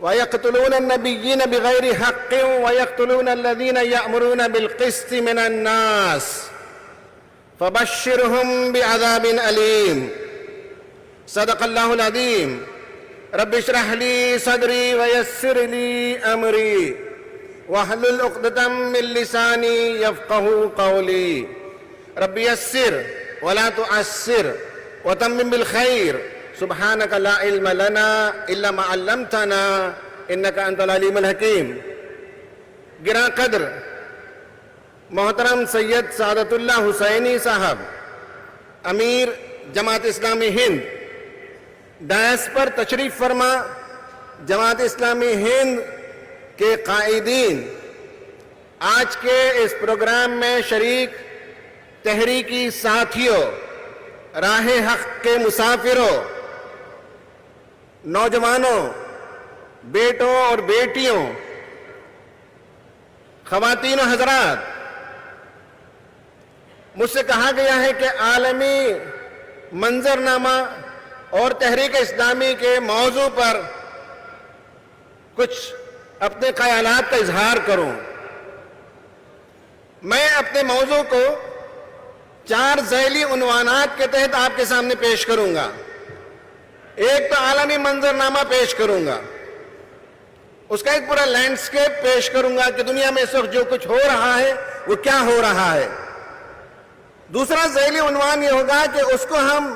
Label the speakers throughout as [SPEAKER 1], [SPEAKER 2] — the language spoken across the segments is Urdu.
[SPEAKER 1] وَيَقْتُلُونَ النَّبِيِّينَ بِغَيْرِ حَقٍّ وَيَقْتُلُونَ الَّذِينَ يَأْمُرُونَ بِالْقِسْطِ مِنَ النَّاسِ فَبَشِّرْهُم بِعَذَابٍ أَلِيمٍ۔ صدق اللہ العظیم۔ رب اشرح لي صدری ويسر لي أمري واحلل عقدة من لساني يفقهوا قولي۔ رب يسر ولا تعسر وتمم بالخير سبحانك لا علم لنا إلا ما علمتنا إنك أنت العليم الحكيم۔ گراں قدر محترم سید سعادت اللہ حسینی صاحب، امیر جماعت اسلامی ہند، ڈائس پر تشریف فرما جماعت اسلامی ہند کے قائدین، آج کے اس پروگرام میں شریک تحریکی ساتھیوں، راہ حق کے مسافروں، نوجوانوں، بیٹوں اور بیٹیوں، خواتین و حضرات، مجھ سے کہا گیا ہے کہ عالمی منظرنامہ اور تحریک اسلامی کے موضوع پر کچھ اپنے خیالات کا اظہار کروں۔ میں اپنے موضوع کو 4 ذیلی عنوانات کے تحت آپ کے سامنے پیش کروں گا۔ ایک تو عالمی منظرنامہ پیش کروں گا، اس کا ایک پورا لینڈسکیپ پیش کروں گا کہ دنیا میں اس وقت جو کچھ ہو رہا ہے وہ کیا ہو رہا ہے۔ دوسرا ذیلی عنوان یہ ہوگا کہ اس کو ہم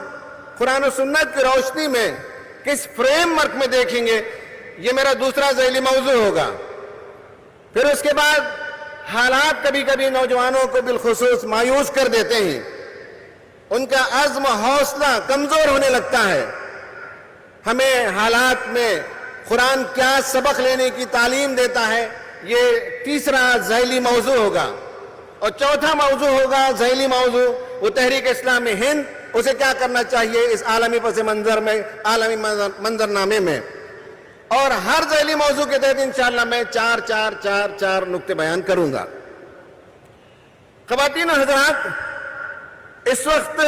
[SPEAKER 1] قرآن و سنت کی روشنی میں کس فریم ورک میں دیکھیں گے، یہ میرا دوسرا ذیلی موضوع ہوگا۔ پھر اس کے بعد حالات کبھی کبھی نوجوانوں کو بالخصوص مایوس کر دیتے ہیں، ان کا عزم و حوصلہ کمزور ہونے لگتا ہے۔ ہمیں حالات میں قرآن کیا سبق لینے کی تعلیم دیتا ہے، یہ تیسرا ذیلی موضوع ہوگا۔ اور چوتھا موضوع ہوگا، ذیلی موضوع، وہ تحریک اسلامی ہند، اسے کیا کرنا چاہیے اس عالمی پس منظر میں، عالمی منظرنامے میں۔ اور ہر ذیلی موضوع کے تحت انشاءاللہ میں 4 نکتے بیان کروں گا۔ خواتین و حضرات، اس وقت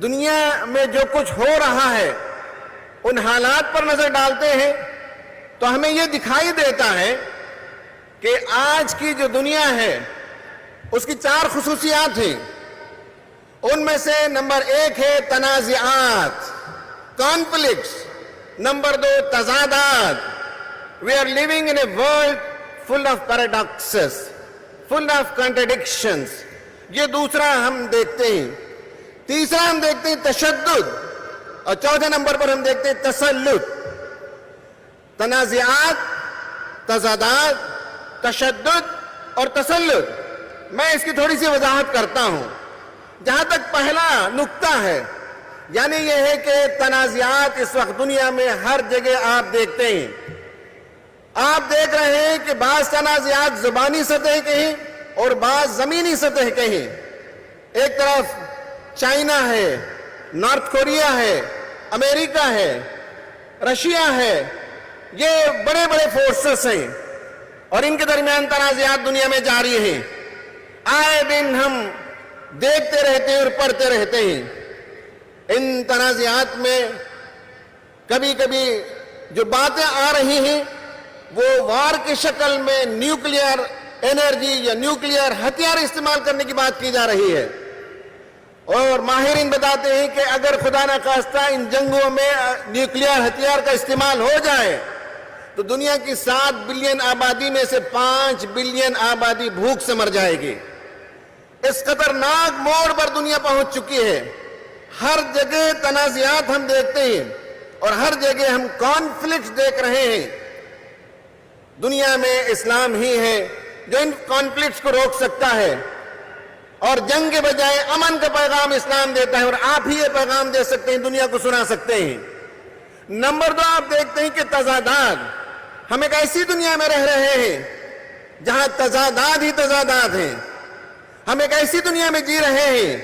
[SPEAKER 1] دنیا میں جو کچھ ہو رہا ہے، ان حالات پر نظر ڈالتے ہیں تو ہمیں یہ دکھائی دیتا ہے کہ آج کی جو دنیا ہے اس کی 4 خصوصیات ہیں۔ ان میں سے نمبر 1 ہے تنازعات، conflicts. Number 2 تضادات۔ We are living in a world full of paradoxes, full of contradictions۔ یہ دوسرا ہم دیکھتے ہیں۔ تیسرا ہم دیکھتے ہیں تشدد، اور چوتھے نمبر پر ہم دیکھتے ہیں تسلط۔ تنازعات، تضادات، تشدد اور تسلط۔ میں اس کی تھوڑی سی وضاحت کرتا ہوں۔ جہاں تک پہلا نکتہ ہے، یعنی یہ ہے کہ تنازعات اس وقت دنیا میں ہر جگہ آپ دیکھتے ہیں۔ آپ دیکھ رہے ہیں کہ بعض تنازعات زبانی سطح کے ہیں اور بعض زمینی سطح کے ہیں۔ ایک طرف چائنا ہے، نارتھ کوریا ہے، امریکہ ہے، رشیا ہے، یہ بڑے بڑے فورسز ہیں اور ان کے درمیان تنازعات دنیا میں جاری ہیں۔ آئے دن ہم دیکھتے رہتے ہیں اور پڑھتے رہتے ہیں۔ ان تنازعات میں کبھی کبھی جو باتیں آ رہی ہیں وہ وار کی شکل میں نیوکلیئر انرجی یا نیوکلیئر ہتھیار استعمال کرنے کی بات کی جا رہی ہے، اور ماہرین بتاتے ہیں کہ اگر خدا نخواستہ ان جنگوں میں نیوکلیئر ہتھیار کا استعمال ہو جائے تو دنیا کی 7 بلین آبادی میں سے 5 بلین آبادی بھوک سے مر جائے گی۔ اس خطرناک موڑ پر دنیا پہنچ چکی ہے۔ ہر جگہ تنازعات ہم دیکھتے ہیں اور ہر جگہ ہم کانفلکٹ دیکھ رہے ہیں۔ دنیا میں اسلام ہی ہے جو ان کانفلکٹس کو روک سکتا ہے، اور جنگ کے بجائے امن کا پیغام اسلام دیتا ہے، اور آپ ہی یہ پیغام دے سکتے ہیں، دنیا کو سنا سکتے ہیں۔ نمبر 2، آپ دیکھتے ہیں کہ تضادات، ہم ایک ایسی دنیا میں رہ رہے ہیں جہاں تضادات ہی تضادات ہیں۔ ہم ایک ایسی دنیا میں جی رہے ہیں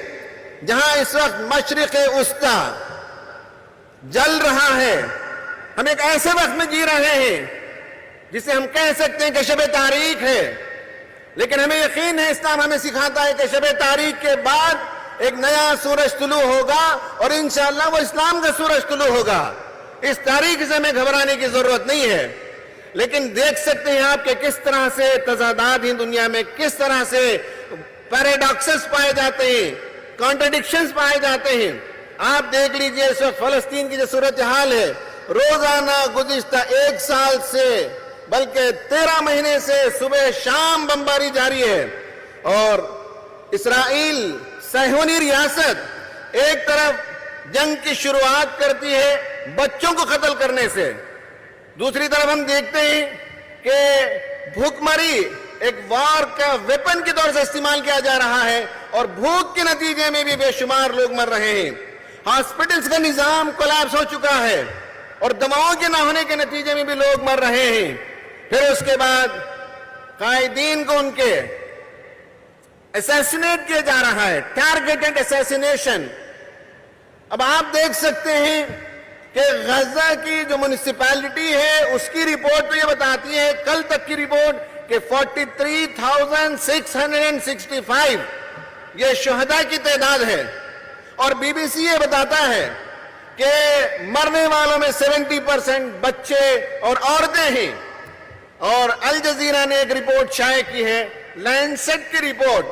[SPEAKER 1] جہاں اس وقت مشرق وسطی جل رہا ہے۔ ہم ایک ایسے وقت میں جی رہے ہیں جسے ہم کہہ سکتے ہیں کہ شب تاریخ ہے، لیکن ہمیں یقین ہے، اسلام ہمیں سکھاتا ہے کہ شب تاریخ کے بعد ایک نیا سورج طلوع ہوگا، اور انشاءاللہ وہ اسلام کا سورج طلوع ہوگا۔ اس تاریخ سے ہمیں گھبرانے کی ضرورت نہیں ہے، لیکن دیکھ سکتے ہیں آپ کہ کس طرح سے تضادات ہیں دنیا میں، کس طرح سے پیراڈاکسز پائے جاتے ہیں، کانٹرڈکشنز پائے جاتے ہیں۔ آپ دیکھ لیجئے اس وقت فلسطین کی جو صورتحال ہے، روزانہ گزشتہ 1 سال سے بلکہ 13 مہینے سے صبح شام بمباری جاری ہے، اور اسرائیل صہیونی ریاست ایک طرف جنگ کی شروعات کرتی ہے بچوں کو قتل کرنے سے، دوسری طرف ہم دیکھتے ہیں کہ بھوک مری ایک وار کا ویپن کے طور سے استعمال کیا جا رہا ہے، اور بھوک کے نتیجے میں بھی بے شمار لوگ مر رہے ہیں۔ ہاسپٹلز کا نظام کولیپس ہو چکا ہے، اور دواؤں کے نہ ہونے کے نتیجے میں بھی لوگ مر رہے ہیں۔ پھر اس کے بعد قائدین کو ان کے اسیسینیٹ کیا جا رہا ہے، ٹارگیٹڈ اسیسینیشن۔ اب آپ دیکھ سکتے ہیں کہ غزہ کی جو میونسپیلٹی ہے اس کی رپورٹ تو یہ بتاتی ہے، کل تک کی رپورٹ، کہ 43,665 یہ شہداء کی تعداد ہے، اور بی بی سی یہ بتاتا ہے کہ مرنے والوں میں 70% بچے اور عورتیں ہیں۔ اور الجزیرہ نے ایک رپورٹ شائع کی ہے، لینسٹ کی رپورٹ،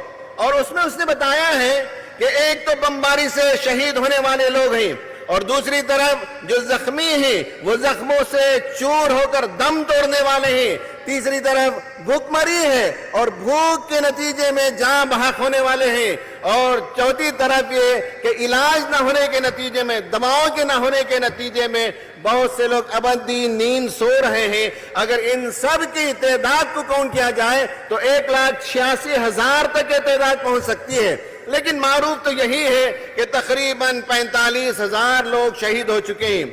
[SPEAKER 1] اور اس میں اس نے بتایا ہے کہ ایک تو بمباری سے شہید ہونے والے لوگ ہیں، اور دوسری طرف جو زخمی ہیں وہ زخموں سے چور ہو کر دم توڑنے والے ہیں، تیسری طرف بھوک مری ہے اور بھوک کے نتیجے میں جاں بحق ہونے والے ہیں، اور چوتھی طرف یہ کہ علاج نہ ہونے کے نتیجے میں، دواؤں کے نہ ہونے کے نتیجے میں بہت سے لوگ ابدی نیند سو رہے ہیں۔ اگر ان سب کی تعداد کو کاؤنٹ کیا جائے تو 1,86,000 تک یہ تعداد پہنچ سکتی ہے، لیکن معروف تو یہی ہے کہ تقریباً 45,000 لوگ شہید ہو چکے ہیں۔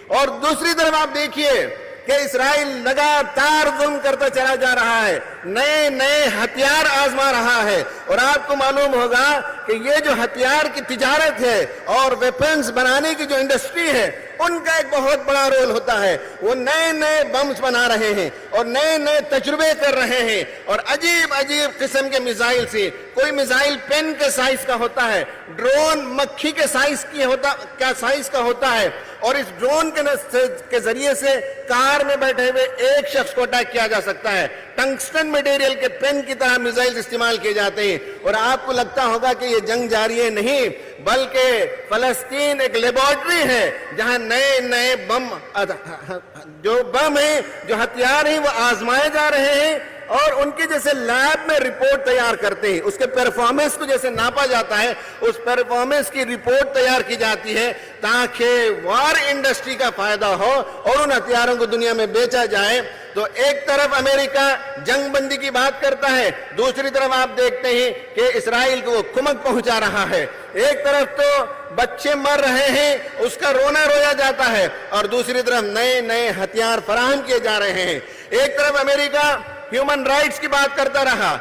[SPEAKER 1] اور دوسری طرف آپ دیکھیے کہ اسرائیل لگاتار ظلم کرتا چلا جا رہا ہے، نئے نئے ہتھیار آزما رہا ہے، اور آپ کو معلوم ہوگا کہ یہ جو ہتھیار کی تجارت ہے اور ویپنز بنانے کی جو انڈسٹری ہے، ان کا ایک بہت بڑا رول ہوتا ہے۔ وہ نئے نئے بمز بنا رہے ہیں اور نئے نئے تجربے کر رہے ہیں، اور عجیب عجیب قسم کے میزائل سے، کوئی میزائل پین کے سائز کا ہوتا ہے، ڈرون مکھی کے سائز کا ہوتا ہے، اور اس ڈرون کے ذریعے سے کار میں بیٹھے ہوئے ایک شخص کو اٹیک کیا جا سکتا ہے۔ ٹنگسٹن میٹیریل کے پین کی طرح میزائل استعمال کیے جاتے ہیں، اور آپ کو لگتا ہوگا کہ یہ جنگ جاری ہے، نہیں، بلکہ فلسطین ایک لیبارٹری ہے جہاں نئے نئے بم ہیں، جو ہتھیار ہیں وہ آزمائے جا رہے ہیں، اور ان کی جیسے لیب میں رپورٹ تیار کرتے ہیں، اس کے پرفارمنس کو جیسے ناپا جاتا ہے، اس پرفارمنس کی رپورٹ تیار کی جاتی ہے تاکہ وار انڈسٹری کا فائدہ ہو اور ان ہتھیاروں کو دنیا میں بیچا جائے۔ تو ایک طرف امریکہ جنگ بندی کی بات کرتا ہے، دوسری طرف آپ دیکھتے ہیں کہ اسرائیل کو وہ کمک پہنچا رہا ہے۔ ایک طرف تو بچے مر رہے ہیں، اس کا رونا رویا جاتا ہے، اور دوسری طرف نئے نئے ہتھیار فراہم کیے جا رہے ہیں۔ ایک طرف امریکہ ہیومن رائٹس کی بات کرتا رہا،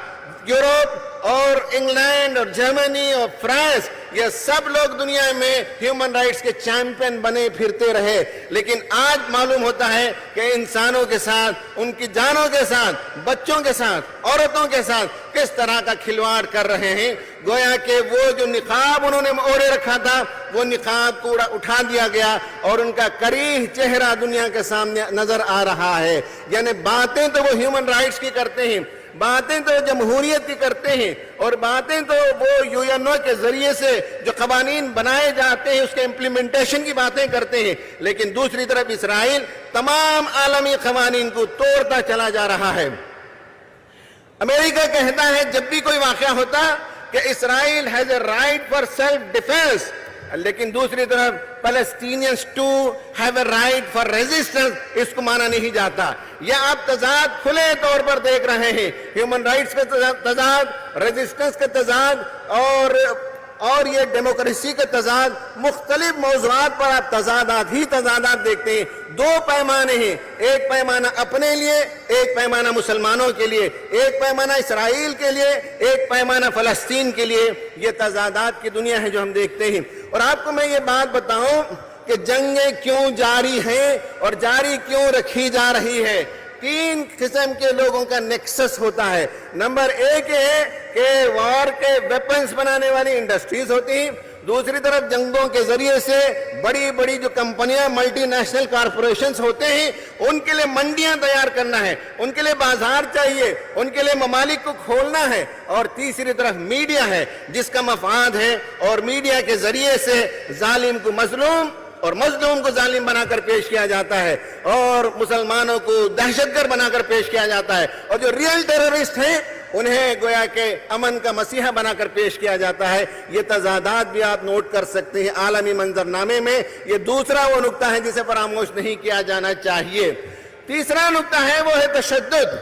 [SPEAKER 1] یورپ اور انگلینڈ اور جرمنی اور فرانس، یہ سب لوگ دنیا میں ہیومن رائٹس کے چیمپئن بنے پھرتے رہے، لیکن آج معلوم ہوتا ہے کہ انسانوں کے ساتھ، ان کی جانوں کے ساتھ، بچوں کے ساتھ، عورتوں کے ساتھ کس طرح کا کھلواڑ کر رہے ہیں۔ گویا کہ وہ جو نقاب انہوں نے اوڑے رکھا تھا، وہ نقاب کو اٹھا دیا گیا، اور ان کا کریہ چہرہ دنیا کے سامنے نظر آ رہا ہے۔ یعنی باتیں تو وہ ہیومن رائٹس کی کرتے ہیں، باتیں تو جمہوریت کی کرتے ہیں اور باتیں تو وہ UNO کے ذریعے سے جو قوانین بنائے جاتے ہیں اس کے امپلیمنٹیشن کی باتیں کرتے ہیں، لیکن دوسری طرف اسرائیل تمام عالمی قوانین کو توڑتا چلا جا رہا ہے۔ امریکہ کہتا ہے جب بھی کوئی واقعہ ہوتا کہ Israel has a right for self defence, لیکن دوسری طرف Palestinians to have a right for resistance, اس کو مانا نہیں جاتا۔ یہ آپ تضاد کھلے طور پر دیکھ رہے ہیں، ہیومن رائٹس کا تضاد، ریزسٹنس کا تضاد اور یہ ڈیموکریسی کا تضاد، مختلف موضوعات پر آپ تضادات دیکھتے ہیں۔ دو پیمانے ہیں، ایک پیمانہ اپنے لیے، ایک پیمانہ مسلمانوں کے لیے، ایک پیمانہ اسرائیل کے لیے، ایک پیمانہ فلسطین کے لیے۔ یہ تضادات کی دنیا ہے جو ہم دیکھتے ہیں۔ اور آپ کو میں یہ بات بتاؤں کہ جنگیں کیوں جاری ہیں اور جاری کیوں رکھی جا رہی ہے۔ تین قسم کے لوگوں کا نیکسس ہوتا ہے۔ نمبر ایک ہے کہ وار کے ویپنز بنانے والی انڈسٹریز ہوتی ہیں، دوسری طرف جنگوں کے ذریعے سے بڑی بڑی جو کمپنیاں ملٹی نیشنل کارپوریشنز ہوتے ہیں ان کے لیے منڈیاں تیار کرنا ہے، ان کے لیے بازار چاہیے، ان کے لیے ممالک کو کھولنا ہے، اور تیسری طرف میڈیا ہے جس کا مفاد ہے، اور میڈیا کے ذریعے سے ظالم کو مظلوم اور مظلوم کو ظالم بنا کر پیش کیا جاتا ہے، اور مسلمانوں کو دہشت گرد بنا کر پیش کیا جاتا ہے، اور جو ریئل ٹیررسٹ ہیں انہیں گویا کہ امن کا مسیحا بنا کر پیش کیا جاتا ہے۔ یہ تضادات بھی آپ نوٹ کر سکتے ہیں عالمی منظرنامے میں۔ یہ دوسرا وہ نقطہ ہے جسے فراموش نہیں کیا جانا چاہیے۔ تیسرا نقطہ ہے وہ ہے تشدد۔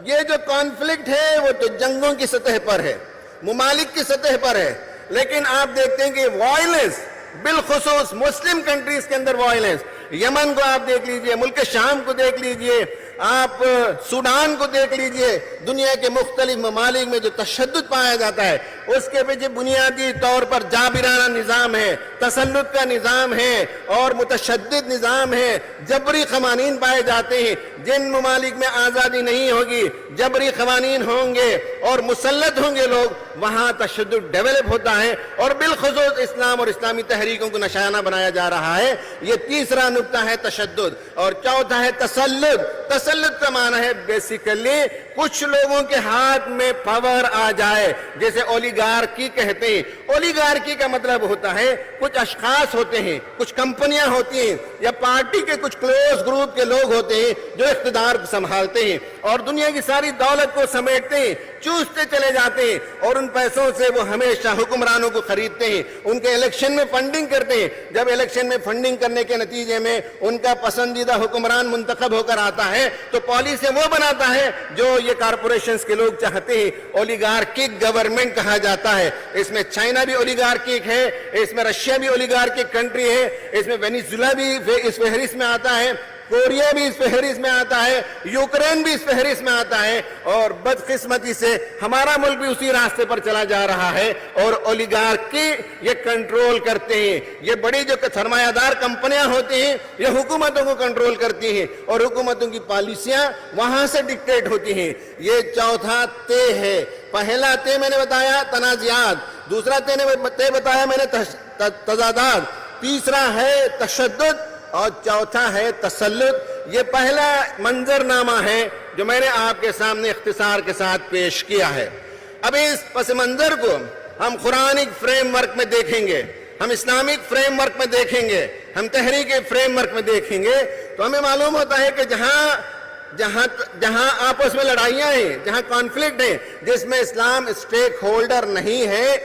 [SPEAKER 1] یہ جو کانفلکٹ ہے وہ تو جنگوں کی سطح پر ہے، ممالک کی سطح پر ہے، لیکن آپ دیکھتے ہیں کہ وائلنس، بالخصوص مسلم کنٹریز کے اندر وائلنس، یمن کو آپ دیکھ لیجئے، ملک شام کو دیکھ لیجئے، آپ سوڈان کو دیکھ لیجئے، دنیا کے مختلف ممالک میں جو تشدد پایا جاتا ہے اس کے پیچھے بنیادی طور پر جابرانہ نظام ہے، تسلط کا نظام ہے اور متشدد نظام ہے، جبری قوانین پائے جاتے ہیں۔ جن ممالک میں آزادی نہیں ہوگی، جبری قوانین ہوں گے اور مسلط ہوں گے لوگ، وہاں تشدد ڈیولپ ہوتا ہے، اور بالخصوص اسلام اور اسلامی تحریکوں کو نشانہ بنایا جا رہا ہے۔ یہ تیسرا نقطہ ہے تشدد۔ اور چوتھا ہے تسلط۔ تسلط کا معنی ہے بیسیکلی کچھ لوگوں کے ہاتھ میں پاور آ جائے، جیسے اولیگارکی کہتے ہیں۔ اولیگارکی کا مطلب ہوتا ہے کچھ اشخاص ہوتے ہیں، کچھ کمپنیاں ہوتی ہیں، یا پارٹی کے کچھ کلوز گروپ کے لوگ ہوتے ہیں جو اقتدار سنبھالتے ہیں اور دنیا کی ساری دولت کو سمیٹتے ہیں، چوستے چلے جاتے ہیں، اور ان پیسوں سے وہ ہمیشہ حکمرانوں کو خریدتے ہیں، ان کے الیکشن میں فنڈنگ کرتے ہیں۔ جب الیکشن میں فنڈنگ کرنے کے نتیجے میں ان کا پسندیدہ حکمران منتخب ہو کر آتا ہے تو پالیسی وہ بناتا ہے جو یہ کارپوریشنز کے لوگ چاہتے ہیں۔ اولیگارکک گورنمنٹ کہا جاتا ہے۔ اس میں چائنا بھی اولیگارکک ہے، اس میں رشیا بھی اولیگارکک کنٹری ہے، اس میں وینیزویلا بھی اس فہرست میں آتا ہے، کوریا بھی اس فہرست میں آتا ہے، یوکرین بھی اس فہرست میں آتا ہے، اور بدقسمتی سے ہمارا ملک بھی اسی راستے پر چلا جا رہا ہے۔ اور اولیگارکی یہ کنٹرول کرتے ہیں، یہ بڑی جو سرمایہ دار کمپنیاں ہوتی ہیں یہ حکومتوں کو کنٹرول کرتی ہیں، اور حکومتوں کی پالیسیاں وہاں سے ڈکٹیٹ ہوتی ہیں۔ یہ چوتھا تے ہے۔ پہلا تے میں نے بتایا تنازعات، دوسرا تے بتایا میں نے تضادات، تیسرا ہے تشدد، اور چوتھا ہے تسلط۔ یہ پہلا منظرنامہ ہے جو میں نے آپ کے سامنے اختصار کے ساتھ پیش کیا ہے۔ اب اس پس منظر کو ہم قرآنک فریم ورک میں دیکھیں گے، ہم اسلامک فریم ورک میں دیکھیں گے، ہم تحریک فریم ورک میں دیکھیں گے، تو ہمیں معلوم ہوتا ہے کہ جہاں آپس میں لڑائیاں ہیں، جہاں کانفلکٹ ہیں، جس میں اسلام اسٹیک ہولڈر نہیں ہے،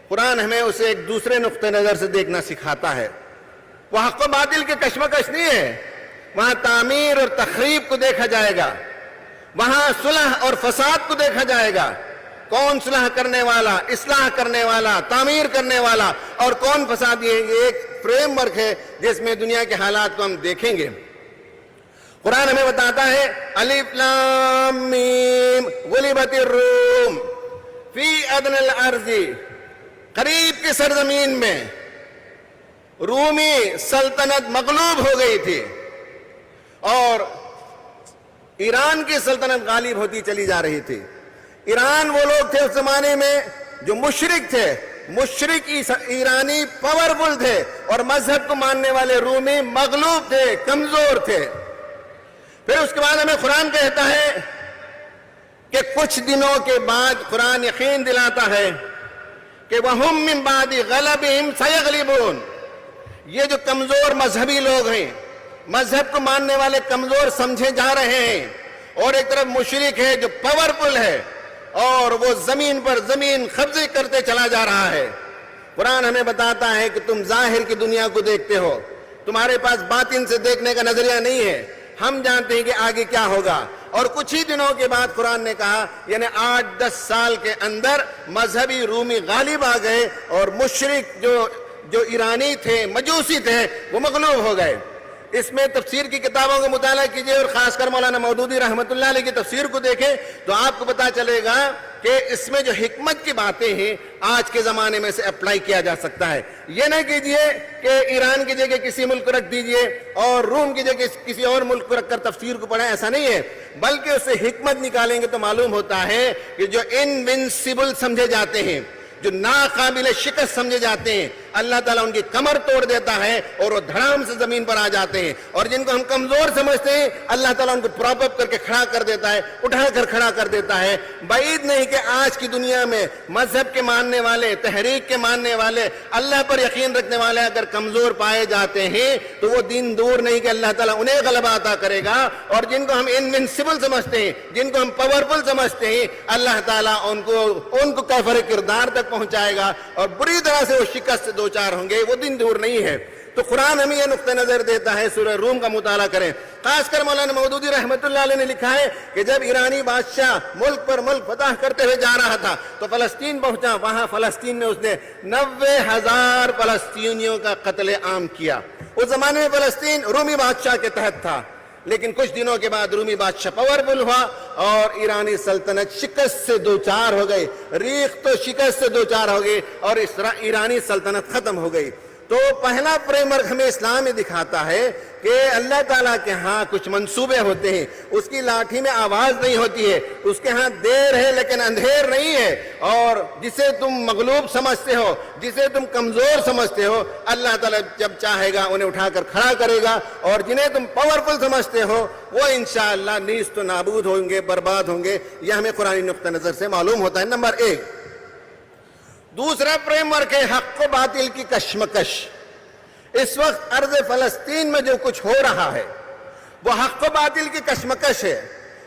[SPEAKER 1] قرآن ہمیں اسے ایک دوسرے نقطہ نظر سے دیکھنا سکھاتا ہے۔ وہ حق و باطل کے کشمکش نہیں ہے، وہاں تعمیر اور تخریب کو دیکھا جائے گا، وہاں صلح اور فساد کو دیکھا جائے گا۔ کون صلح کرنے والا، اصلاح کرنے والا، تعمیر کرنے والا، اور کون فسادی ہے۔ یہ ایک فریم ورک ہے جس میں دنیا کے حالات کو ہم دیکھیں گے۔ قرآن ہمیں بتاتا ہے الف لام میم غلبت الروم فی ادنی الارض، قریب کی سرزمین میں رومی سلطنت مغلوب ہو گئی تھی اور ایران کی سلطنت غالب ہوتی چلی جا رہی تھی۔ ایران وہ لوگ تھے اس زمانے میں جو مشرک تھے، مشرک ایرانی پاورفل تھے، اور مذہب کو ماننے والے رومی مغلوب تھے، کمزور تھے۔ پھر اس کے بعد ہمیں قرآن کہتا ہے کہ کچھ دنوں کے بعد قرآن یقین دلاتا ہے کہ وَهُمْ مِنْ بَعْدِ غَلَبِهِمْ سَيَغْلِبُونَ. یہ جو کمزور مذہبی لوگ ہیں، مذہب کو ماننے والے کمزور سمجھے جا رہے ہیں، اور ایک طرف مشرک ہے جو پاورفل ہے اور وہ زمین پر زمین قبضے کرتے چلا جا رہا ہے. قرآن ہمیں بتاتا ہے کہ تم ظاہر کی دنیا کو دیکھتے ہو، تمہارے پاس باطن سے دیکھنے کا نظریہ نہیں ہے. ہم جانتے ہیں کہ آگے کیا ہوگا. اور کچھ ہی دنوں کے بعد قرآن نے کہا، یعنی 8-10 سال کے اندر مذہبی رومی غالب آ گئے اور مشرک جو ایرانی تھے، مجوسی تھے، وہ مغلوب ہو گئے. اس میں تفسیر کی کتابوں کا مطالعہ کیجئے اور خاص کر مولانا مودودی رحمۃ اللہ علیہ کی تفسیر کو دیکھیں تو آپ کو پتا چلے گا کہ اس میں جو حکمت کی باتیں ہیں آج کے زمانے میں سے اپلائی کیا جا سکتا ہے. یہ نہ کیجئے کہ ایران کی جگہ کسی ملک کو رکھ دیجئے اور روم کی جگہ کسی اور ملک کو رکھ کر تفسیر کو پڑھیں، ایسا نہیں ہے. بلکہ اس سے حکمت نکالیں گے تو معلوم ہوتا ہے کہ جو انونسیبل سمجھے جاتے ہیں، جو ناقابل شکست سمجھے جاتے ہیں، اللہ تعالیٰ ان کی کمر توڑ دیتا ہے اور وہ دھڑام سے زمین پر آ جاتے ہیں. اور جن کو ہم کمزور سمجھتے ہیں، اللہ تعالیٰ ان کو پراپ اپ کر کے کھڑا کر دیتا ہے، اٹھا کر کھڑا کر دیتا ہے. بعید نہیں کہ آج کی دنیا میں مذہب کے ماننے والے، تحریک کے ماننے والے، اللہ پر یقین رکھنے والے اگر کمزور پائے جاتے ہیں تو وہ دن دور نہیں کہ اللہ تعالیٰ انہیں غلبہ عطا کرے گا. اور جن کو ہم انونسیبل سمجھتے ہیں، جن کو ہم پاورفل سمجھتے ہیں، اللہ تعالیٰ ان کو کیفر کردار تک پہنچائے گا اور بری طرح سے وہ شکست سے دوچار ہوں گے. وہ دن دور نہیں ہے. تو قرآن ہمیں یہ نقطہ نظر دیتا ہے. سورہ روم کا مطالعہ کریں. خاص کر مولانا مودودی رحمۃ اللہ علیہ نے لکھا ہے کہ جب ایرانی بادشاہ ملک پر ملک فتح کرتے ہوئے جا رہا تھا تو فلسطین پہنچا. وہاں فلسطین میں اس نے 90,000 فلسطینیوں کا قتل عام کیا. اس زمانے میں فلسطین رومی بادشاہ کے تحت تھا، لیکن کچھ دنوں کے بعد رومی بادشاہ پاورفل ہوا اور ایرانی سلطنت شکست سے دوچار ہو گئی. ریخت تو شکست سے دوچار ہو گئی اور ایرانی سلطنت ختم ہو گئی. تو پہلا فریم ورک ہمیں اسلام میں دکھاتا ہے کہ اللہ تعالیٰ کے ہاں کچھ منصوبے ہوتے ہیں. اس کی لاٹھی میں آواز نہیں ہوتی ہے، اس کے ہاں دیر ہے لیکن اندھیر نہیں ہے. اور جسے تم مغلوب سمجھتے ہو، جسے تم کمزور سمجھتے ہو، اللہ تعالیٰ جب چاہے گا انہیں اٹھا کر کھڑا کرے گا. اور جنہیں تم پاورفل سمجھتے ہو وہ انشاءاللہ نیست و نابود ہوں گے، برباد ہوں گے. یہ ہمیں قرآن نقطہ نظر سے معلوم ہوتا ہے. نمبر 1. دوسرا فریم ورک ہے حق و باطل کی کشمکش. اس وقت ارض فلسطین میں جو کچھ ہو رہا ہے وہ حق و باطل کی کشمکش ہے.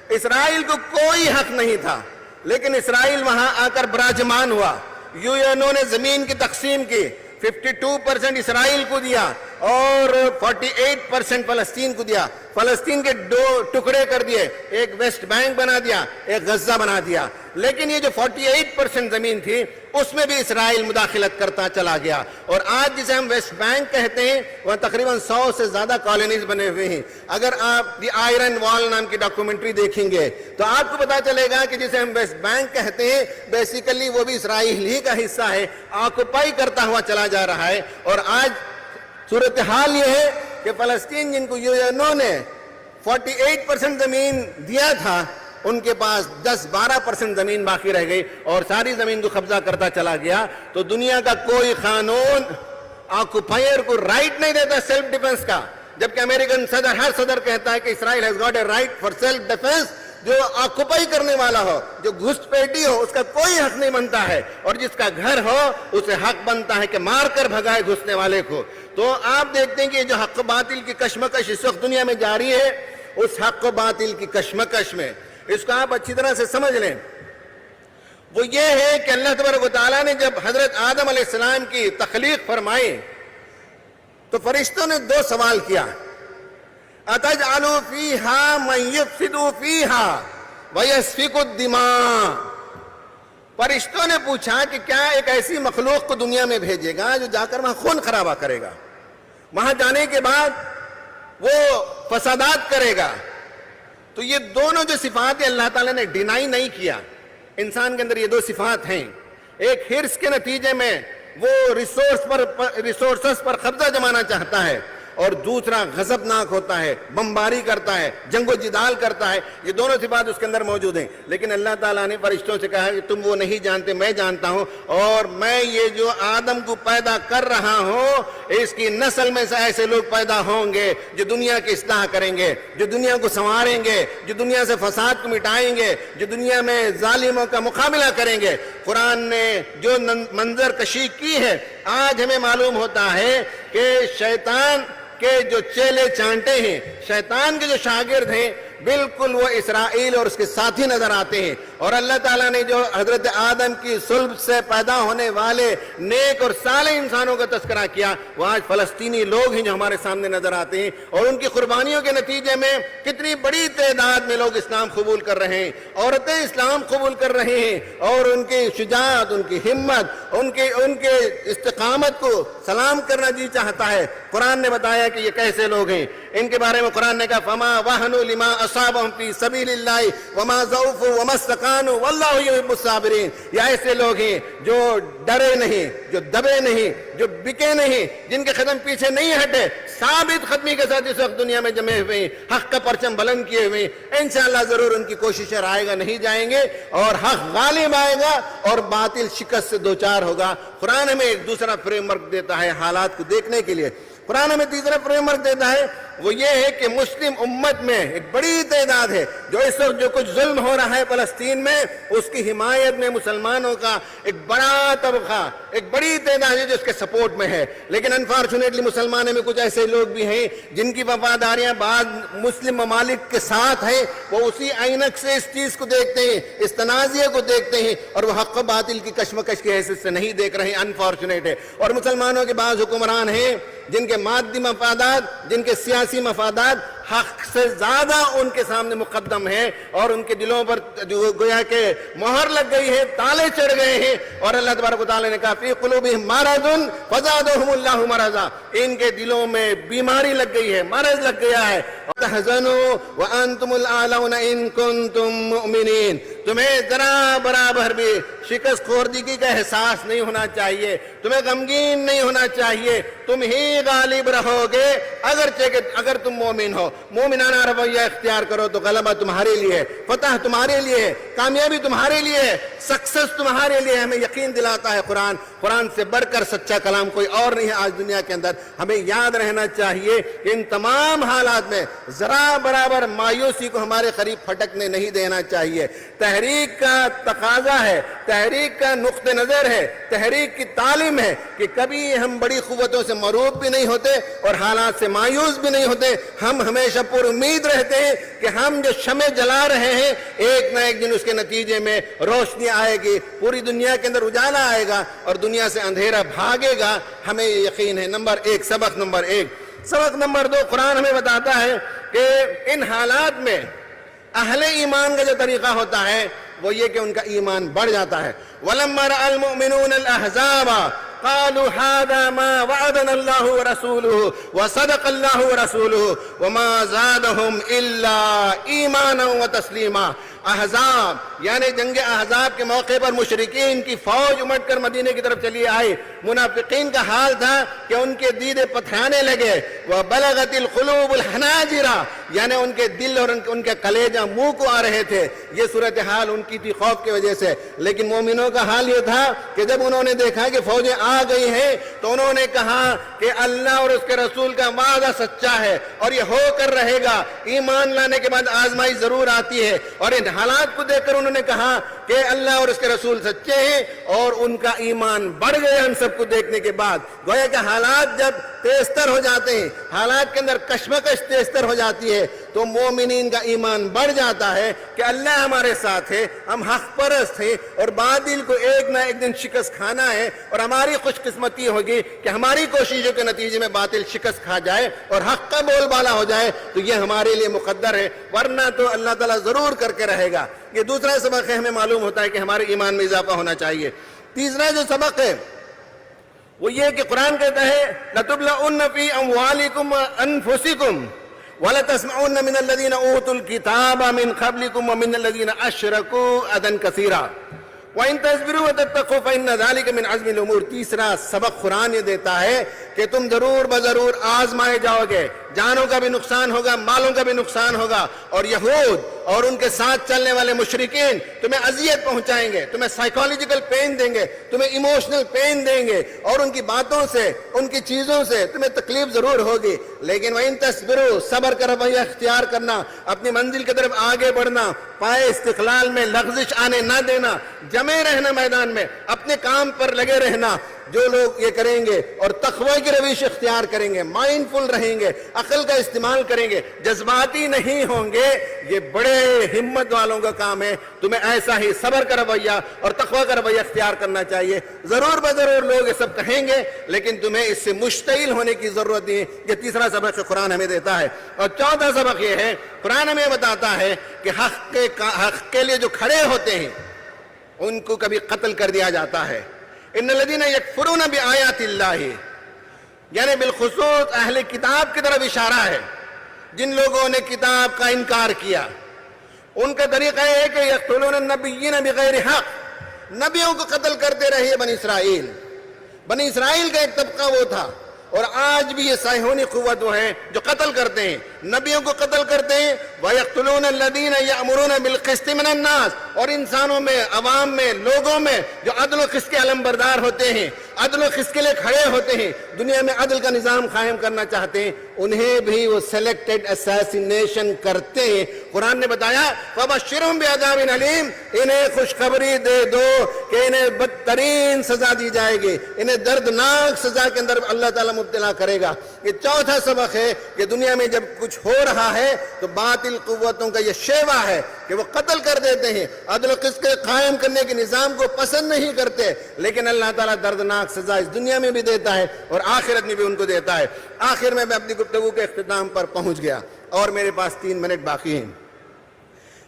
[SPEAKER 1] اسرائیل کو کوئی حق نہیں تھا، لیکن اسرائیل وہاں آ کر براجمان ہوا. یو نے زمین کی تقسیم کی، 52% اسرائیل کو دیا اور 48% فلسطین کو دیا. فلسطین کے 2 ٹکڑے کر دیے، ایک ویسٹ بینک بنا دیا، ایک غزہ بنا دیا. لیکن یہ جو 48% زمین تھی اس میں بھی اسرائیل مداخلت کرتا چلا گیا. اور آج جسے ہم ویسٹ بینک کہتے ہیں وہاں تقریباً 100 سے زیادہ کالونیز بنے ہوئے ہیں. اگر آپ دی آئرن وال نام کی ڈاکومنٹری دیکھیں گے تو آپ کو پتا چلے گا کہ جسے ہم ویسٹ بینک کہتے ہیں بیسیکلی وہ بھی اسرائیل ہی کا حصہ ہے، آکوپائی کرتا ہوا چلا جا رہا ہے. اور آج صورتحال یہ ہے کہ فلسطین جن کو یو نے 48% زمین دیا تھا ان کے پاس 10-12% زمین باقی رہ گئی اور ساری زمین کو قبضہ کرتا چلا گیا. تو دنیا کا کوئی قانون آکوپائر کو رائٹ نہیں دیتا سیلف ڈیفنس کا، جبکہ امریکن صدر ہر صدر کہتا ہے کہ Israel has got a right for self defence. جو آکوپائی کرنے والا ہو، جو گھس پیٹی ہو، اس کا کوئی حق نہیں بنتا ہے. اور جس کا گھر ہو اسے حق بنتا ہے کہ مار کر بھگائے گھسنے والے کو. تو آپ دیکھتے ہیں کہ جو حق و باطل کی کشمکش اس وقت دنیا میں جاری ہے، اس حق و باطل کی کشمکش میں اس کو آپ اچھی طرح سے سمجھ لیں. وہ یہ ہے کہ اللہ تبارک و تعالیٰ نے جب حضرت آدم علیہ السلام کی تخلیق فرمائی تو فرشتوں نے 2 سوال کیا. اَتَجْعَلُ فِيهَا مَن يُفْسِدُ فِيهَا وَيَسْفِكُ الدِّمَاءَ. فرشتوں نے پوچھا کہ کیا ایک ایسی مخلوق کو دنیا میں بھیجے گا جو جا کر وہاں خون خرابہ کرے گا، وہاں جانے کے بعد وہ فسادات کرے گا. تو یہ دونوں جو صفات ہیں اللہ تعالیٰ نے ڈینائی نہیں کیا. انسان کے اندر یہ 2 صفات ہیں. ایک حرص کے نتیجے میں وہ ریسورسز پر قبضہ جمانا چاہتا ہے، اور دوسرا غضبناک ہوتا ہے، بمباری کرتا ہے، جنگ و جدال کرتا ہے. یہ دونوں صفات اس کے اندر موجود ہیں. لیکن اللہ تعالیٰ نے فرشتوں سے کہا کہ تم وہ نہیں جانتے، میں جانتا ہوں، اور میں یہ جو آدم کو پیدا کر رہا ہوں اس کی نسل میں سے ایسے لوگ پیدا ہوں گے جو دنیا کی اصلاح کریں گے، جو دنیا کو سنواریں گے، جو دنیا سے فساد کو مٹائیں گے، جو دنیا میں ظالموں کا مقابلہ کریں گے. قرآن نے جو منظر کشی کی ہے، آج ہمیں معلوم ہوتا ہے کہ شیطان کے جو چیلے چانٹے ہیں، شیطان کے جو شاگرد ہیں، بالکل وہ اسرائیل اور اس کے ساتھی نظر آتے ہیں. اور اللہ تعالیٰ نے جو حضرت آدم کی صلب سے پیدا ہونے والے نیک اور صالح انسانوں کا تذکرہ کیا، وہ آج فلسطینی لوگ ہیں جو ہمارے سامنے نظر آتے ہیں. اور ان کی قربانیوں کے نتیجے میں کتنی بڑی تعداد میں لوگ اسلام قبول کر رہے ہیں، عورتیں اسلام قبول کر رہے ہیں. اور ان کی شجاعت، ان کی ہمت، ان کے استقامت کو سلام کرنا جی چاہتا ہے. قرآن نے بتایا کہ یہ کیسے لوگ ہیں. ان کے بارے میں قرآن نے کہا فما وہنوا لما اصابهم فی سبیل اللہ وما ضعفوا وما استکانوا واللہ یحب الصابرین. یہ ایسے لوگ ہیں جو ڈرے نہیں، جو دبے نہیں، جو بکے نہیں، جن کے قدم پیچھے نہیں ہٹے، ثابت قدمی کے ساتھ اس وقت دنیا میں جمے ہوئے ہیں، حق کا پرچم بلند کیے ہوئے ہیں. انشاءاللہ ضرور ان کی کوششیں رائے گا نہیں جائیں گے اور حق غالب آئے گا اور باطل شکست سے دوچار ہوگا. قرآن ہمیں ایک دوسرا فریم ورک دیتا ہے حالات کو دیکھنے کے لیے. قرآن ہمیں تیسرا فریم ورک دیتا ہے، وہ یہ ہے کہ مسلم امت میں ایک بڑی تعداد ہے جو اس وقت جو کچھ ظلم ہو رہا ہے فلسطین میں، اس کی حمایت میں مسلمانوں کا ایک بڑا طبقہ، ایک بڑی تعداد ہے جو اس کے سپورٹ میں ہے. لیکن انفارچونیٹلی مسلمانوں میں کچھ ایسے لوگ بھی ہیں جن کی وفاداریاں بعض مسلم ممالک کے ساتھ ہیں. وہ اسی عینک سے اس چیز کو دیکھتے ہیں، اس تنازعے کو دیکھتے ہیں، اور وہ حق و باطل کی کشمکش کی حیثیت سے نہیں دیکھ رہے ہیں. انفارچونیٹ ہے. اور مسلمانوں کے بعض حکمران ہیں جن کے مادی مفادات، جن کے سیاسی مفادات حق سے زیادہ ان کے سامنے مقدم ہے، اور ان کے دلوں پر جو گویا کہ مہر لگ گئی ہے، تالے چڑھ گئے ہیں. اور اللہ تبارک و تعالی نے کہا فی قلوبہم مرض فزادہم اللہ مرضا. ان کے دلوں میں بیماری لگ گئی ہے، مرض لگ گیا ہے. تحزنوا وانتم الاعلون ان کنتم مؤمنین. تمہیں ذرا برابر بھی شکست خوردگی کا احساس نہیں ہونا چاہیے، تمہیں غمگین نہیں ہونا چاہیے. تم ہی غالب رہو گے اگرچہ کہ اگر تم مومن ہو. مومنانہ رویہ اختیار کرو تو غلبہ تمہارے لیے ہے، فتح تمہارے لیے ہے، کامیابی تمہارے لیے ہے، سکسس تمہارے لیے. ہمیں یقین دلاتا ہے قرآن سے بڑھ کر سچا کلام کوئی اور نہیں ہے آج دنیا کے اندر. ہمیں یاد رہنا چاہیے کہ ان تمام حالات میں ذرا برابر مایوسی کو ہمارے قریب پھٹکنے نہیں دینا چاہیے. تحریک کا تقاضا ہے، تحریک کا نقطہ نظر ہے، تحریک کی تعلیم ہے کہ کبھی ہم بڑی قوتوں سے مروب بھی نہیں ہوتے اور حالات سے مایوس بھی نہیں ہوتے. ہم ہمیشہ پر امید رہتے ہیں کہ ہم جو شمع جلا رہے ہیں ایک نہ ایک دن اس کے نتیجے میں روشنی آئے گی، پوری دنیا کے اندر اجالا آئے گا اور دنیا سے اندھیرا بھاگے گا. ہمیں یہ یقین ہے. نمبر ایک، سبق نمبر ایک. سبق نمبر دو، قرآن ہمیں بتاتا ہے کہ ان حالات میں اہل ایمان کا جو طریقہ ہوتا ہے وہ یہ کہ ان کا ایمان بڑھ جاتا ہے. وَلَمَّا رَأَى الْمُؤْمِنُونَ الْأَحْزَابَ قالوا هذا ما وعدنا الله ورسوله وصدق الله ورسوله وما زادهم الا ایمانا وتسلیما. احزاب یعنی جنگ احزاب کے موقع پر مشرکین کی فوج امٹ کر مدینے کی طرف چلی آئی. منافقین کا حال تھا کہ ان کے دیدے پتھرانے لگے. وبلغت القلوب الحناجر یعنی ان کے دل اور ان کے کلیجہ منہ کو آ رہے تھے. یہ صورتحال ان کی تھی خوف کی وجہ سے. لیکن مومنوں کا حال یہ تھا کہ جب انہوں نے دیکھا کہ فوجیں آ گئی ہیں تو انہوں نے کہا کہ اللہ اور اس کے رسول کا وعدہ سچا ہے اور یہ ہو کر رہے گا. ایمان لانے کے بعد آزمائی ضرور آتی ہے. اور ان حالات کو دیکھ کر انہوں نے کہا کہ اللہ اور اس کے رسول سچے ہیں اور ان کا ایمان بڑھ گیا. ہم سب کو دیکھنے کے بعد گویا کہ حالات جب تیزتر ہو جاتے ہیں، حالات کے اندر کشمکش تیزتر ہو جاتی ہے تو مومنین کا ایمان بڑھ جاتا ہے کہ اللہ ہمارے ساتھ ہے، ہم حق پرست ہیں اور باطل کو ایک نہ ایک دن شکست کھانا ہے. اور ہماری خوش قسمتی ہوگی کہ ہماری کوششوں کے نتیجے میں باطل شکست کھا جائے اور حق کا بول بالا ہو جائے تو یہ ہمارے لیے مقدر ہے، ورنہ تو اللہ تعالیٰ ضرور کر کے رہے گا. یہ دوسرا سبق ہے، ہمیں معلوم ہوتا ہے کہ ہمارے ایمان میں اضافہ ہونا چاہیے. تیسرا جو سبق ہے وہ یہ کہ قرآن کہتا ہے لَتُبْلَعُنَّ فِي أَمْوَالِكُمْ وَأَنفُسِكُمْ وَلَتَسْمَعُنَّ مِنَ الَّذِينَ أُوتُوا الْكِتَابَ مِنْ قَبْلِكُمْ وَمِنَ الَّذِينَ أَشْرَكُوا أَذًى كَثِيرًا وَإِن تَصْبِرُوا وَتَتَّقُوا فَإِنَّ ذَلِكَ مِنْ عَزْمِ الْأُمُورِ. تیسرا سبق قرآن یہ دیتا ہے کہ تم ضرور بضرور آزمائے جاؤ گے، جانوں کا بھی نقصان ہوگا، مالوں کا بھی نقصان ہوگا، اور یہود اور ان کے ساتھ چلنے والے مشرکین تمہیں اذیت پہنچائیں گے، تمہیں سائیکالوجیکل پین دیں گے، تمہیں ایموشنل پین دیں گے، اور ان کی باتوں سے، ان کی چیزوں سے تمہیں تکلیف ضرور ہوگی، لیکن وَإِن تَصْبِرُوا، صبر کا رویہ اختیار کرنا، اپنی منزل کی طرف آگے بڑھنا، پائے استقلال میں لغزش آنے نہ دینا، جمے رہنا میدان میں، اپنے کام پر لگے رہنا، جو لوگ یہ کریں گے اور تقوی کی روش اختیار کریں گے، مائنڈفل رہیں گے، عقل کا استعمال کریں گے، جذباتی نہیں ہوں گے، یہ بڑے ہمت والوں کا کام ہے۔ تمہیں ایسا ہی صبر کا رویہ اور تقوی کا رویہ اختیار کرنا چاہیے۔ ضرور بضرور لوگ یہ سب کہیں گے، لیکن تمہیں اس سے مشتعل ہونے کی ضرورت نہیں ہے۔ یہ تیسرا سبق قرآن ہمیں دیتا ہے۔ اور چوتھا سبق یہ ہے، قرآن ہمیں بتاتا ہے کہ حق کے لیے جو کھڑے ہوتے ہیں ان کو کبھی قتل کر دیا جاتا ہے۔ ان الذین یکفرون بآیات اللہ، یعنی بالخصوص اہل کتاب کی طرف اشارہ ہے، جن لوگوں نے کتاب کا انکار کیا۔ ان کا طریقہ یہ ہے کہ یقتلون النبیین بغیر حق، نبیوں کو قتل کرتے رہے بنی اسرائیل۔ بنی اسرائیل کا ایک طبقہ وہ تھا، اور آج بھی یہ صہیونی قوت وہ ہے جو قتل کرتے ہیں، نبیوں کو قتل کرتے ہیں۔ وَيَقْتُلُونَ الَّذِينَ يَأْمُرُونَ بِالْقِسْطِ مِنَ النَّاسِ، اور انسانوں میں، عوام میں، لوگوں میں جو عدل و قسط کے علمبردار ہوتے ہیں، عدل و قسط کے لیے کھڑے ہوتے ہیں، دنیا میں عدل کا نظام قائم کرنا چاہتے ہیں، انہیں بھی وہ سلیکٹڈ اسیسینیشن کرتے ہیں۔ قرآن نے بتایا فَبَشِّرْهُمْ بِعَذَابٍ أَلِيمٍ، انہیں خوشخبری دے دو کہ انہیں بدترین سزا دی جائے گی، انہیں دردناک سزا کے اندر اللہ تعالیٰ مبتلا کرے گا۔ یہ چوتھا سبق ہے کہ دنیا میں جب کچھ ہو رہا ہے تو باطل قوتوں کا یہ شیوا ہے کہ وہ قتل کر دیتے ہیں، عدل و قسط کے قائم کرنے کے نظام کو پسند نہیں کرتے، لیکن اللہ تعالیٰ دردناک سزا اس دنیا میں بھی دیتا ہے اور آخرت میں بھی ان کو دیتا ہے۔ آخر میں اپنی گفتگو کے اختتام پر پہنچ گیا اور میرے پاس 3 منٹ باقی ہیں۔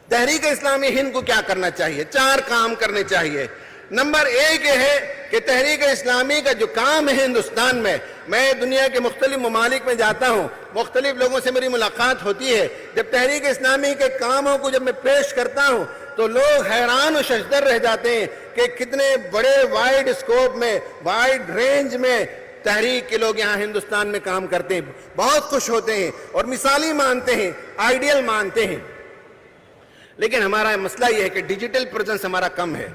[SPEAKER 1] تحریک اسلامی ہند کو کیا کرنا چاہیے؟ 4 کام کرنے چاہیے۔ نمبر 1 یہ ہے کہ تحریک اسلامی کا جو کام ہے ہندوستان میں دنیا کے مختلف ممالک میں جاتا ہوں، مختلف لوگوں سے میری ملاقات ہوتی ہے، جب تحریک اسلامی کے کاموں کو جب میں پیش کرتا ہوں تو لوگ حیران و ششدر رہ جاتے ہیں کہ کتنے بڑے وائڈ اسکوپ میں، وائڈ رینج میں تحریک کے لوگ یہاں ہندوستان میں کام کرتے ہیں، بہت خوش ہوتے ہیں اور مثالی مانتے ہیں، آئیڈیل مانتے ہیں۔ لیکن ہمارا مسئلہ یہ ہے کہ ڈیجیٹل پریزنس ہمارا کم ہے۔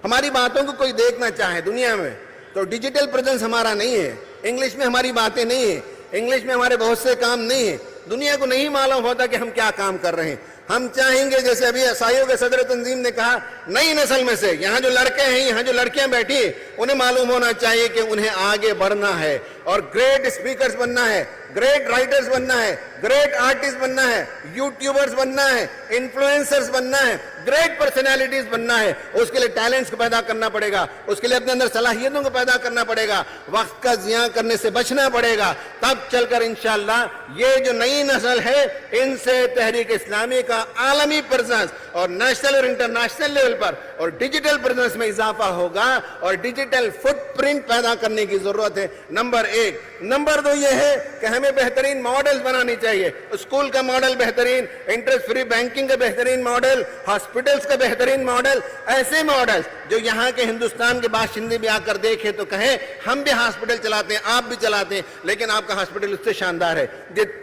[SPEAKER 1] ہماری باتوں کو کوئی دیکھنا چاہے دنیا میں تو ڈیجیٹل پریزنس ہمارا نہیں ہے، انگلش میں ہماری باتیں نہیں ہیں، انگلش میں ہمارے بہت سے کام نہیں ہیں، دنیا کو نہیں معلوم ہوتا کہ ہم کیا کام کر رہے ہیں۔ ہم چاہیں گے، جیسے ابھی عیسائیوں کے صدر تنظیم نے کہا، نئی نسل میں سے یہاں جو لڑکے ہیں، یہاں جو لڑکیاں بیٹھی ہیں، انہیں معلوم ہونا چاہیے کہ انہیں آگے بڑھنا ہے اور گریٹ اسپیکرز بننا ہے، گریٹ رائٹرز بننا ہے، گریٹ آرٹسٹ بننا ہے، یوٹیوبرز بننا ہے، انفلوئنسرز بننا ہے، گریٹ پرسنالٹیز بننا ہے۔ اس کے لیے ٹیلنٹس کو پیدا کرنا پڑے گا، اس کے لیے اپنے اندر صلاحیتوں کو پیدا کرنا پڑے گا، وقت کا ضیاع کرنے سے بچنا پڑے گا، تب چل کر انشاءاللہ یہ جو نئی نسل ہے ان سے تحریک اسلامی کا عالمی پریزنس اور نیشنل اور انٹرنیشنل لیول پر اور ڈیجیٹل پریزنس میں اضافہ ہوگا، اور ڈیجیٹل فٹ پرنٹ پیدا کرنے کی ضرورت ہے۔ نمبر 1۔ نمبر 2 یہ ہے کہ ہمیں بہترین ماڈل بنانی چاہیے، اسکول کا ماڈل بہترین، انٹرسٹ فری بینکنگ کا بہترین ماڈل، ہاسپٹلز کا بہترین ماڈل، ایسے ماڈل جو یہاں کے ہندوستان کے باشندے بھی آ کر دیکھیں تو کہیں ہم بھی ہاسپٹل چلاتے ہیں، آپ بھی چلاتے ہیں، لیکن آپ کا ہاسپٹل اس سے شاندار ہے۔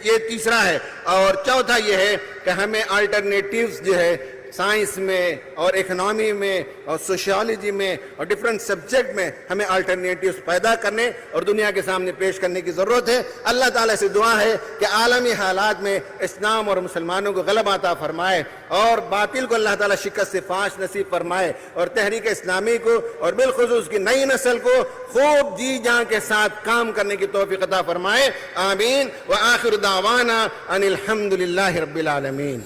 [SPEAKER 1] یہ تیسرا ہے۔ اور چوتھا یہ ہے کہ ہمیں آلٹرنیٹیوز جو ہے سائنس میں اور اکنامی میں اور سوشیالوجی میں اور ڈفرنٹ سبجیکٹ میں ہمیں آلٹرنیٹیوز پیدا کرنے اور دنیا کے سامنے پیش کرنے کی ضرورت ہے۔ اللہ تعالیٰ سے دعا ہے کہ عالمی حالات میں اسلام اور مسلمانوں کو غلبہ عطا فرمائے اور باطل کو اللہ تعالیٰ شکست سے فاش نصیب فرمائے، اور تحریک اسلامی کو اور بالخصوص کی نئی نسل کو خوب جی جان کے ساتھ کام کرنے کی توفیق عطا فرمائے۔ آمین۔ وآخر دعوانا ان الحمد للہ رب العالمین۔